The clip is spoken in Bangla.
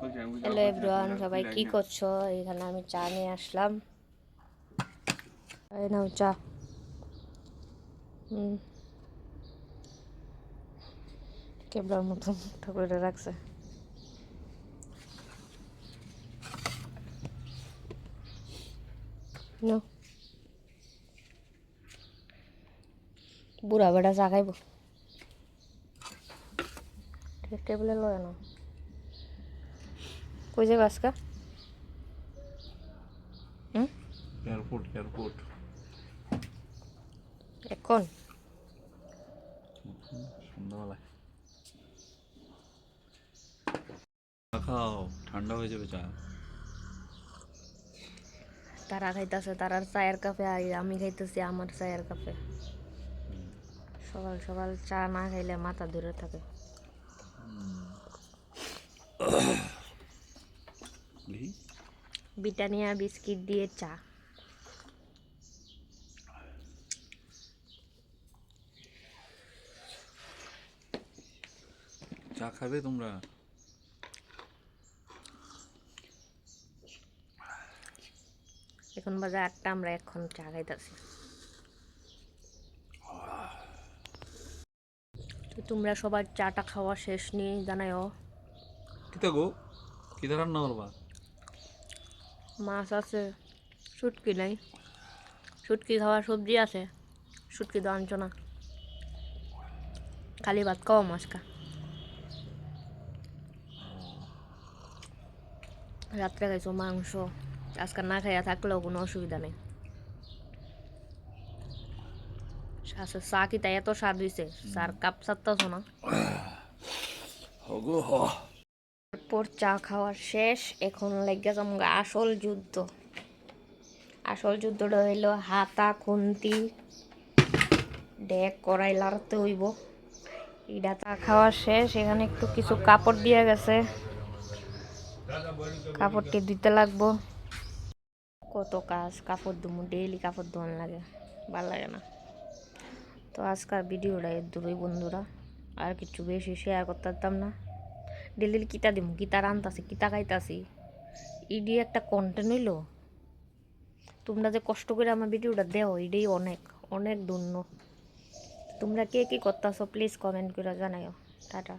হ্যালো এভরিওয়ান, সবাই কি করছো? এখানে আমি চা নিয়ে আসলাম। এই নাও চা। কেবলার মতো মুখটা করে রাখছে। নাও, বুড়া বেটা চা খাইব। টেবিলে লয় না, কই যাবে আজকা? এয়ারপোর্ট এখন সন্ধ্যাবেলায় খাও, ঠান্ডা হয়ে যাবে চা। তারা খাইতেছে তারার চায়ের কাপে, আর আমি খাইতেছি আমার চায়ের কাপে। সকাল সকাল চা না খাইলে মাথা ধরে থাকে। ব্রিটানিয়া বিস্কিট দিয়ে চা। চা খাবে তোমরা? এখন বাজে 8টা, আমরা এখন চা খাইতেছি। তো তোমরা সবার চাটা খাওয়া শেষ নিয়ে জানাও। কিতা গো, কিতা রান্না করবা? মাছ আছে, শুটকি নাই। শুটকি খাওয়ার সবজি আছে, শুটকি তো আনছো না, খালি ভাত খাওয়া মাছ খা। রাত্রে খাইছো মাংস, আজকে না খাইয়া থাকলেও কোনো অসুবিধা নেই। চা কি তাই এত স্বাদ হয়েছে? স্যার কাপ চারতাছো না? তারপর চা খাওয়া শেষ, এখন লেগে যাবো আসল যুদ্ধ। আসল যুদ্ধটা হইলো হাতা খুন্তি ডেক কড়াই লাড়তে হইব। এটা চা খাওয়া শেষ, এখানে একটু কিছু কাপড় দিয়ে গেছে, কাপড়টি দিতে লাগবো। কত কাজ, কাপড় ধুমু, ডেইলি কাপড় ধোয়ান লাগে, ভাল লাগে না। তো আজকাল ভিডিওটা এর দূরই বন্ধুরা, আর কিছু বেশি শেয়ার করতে পারতাম না। ডেলি কিতা দিমু, কিতা রান্তাছি, কিতা খাইতাছি, ইডি একটা কন্টেন্ট হইলো। তোমরা যে কষ্ট করে আমার ভিডিওটা দেও, এটাই অনেক অনেক ধন্য। তোমরা কে কি করতেছো প্লিজ কমেন্ট করে জানাও। টাটা।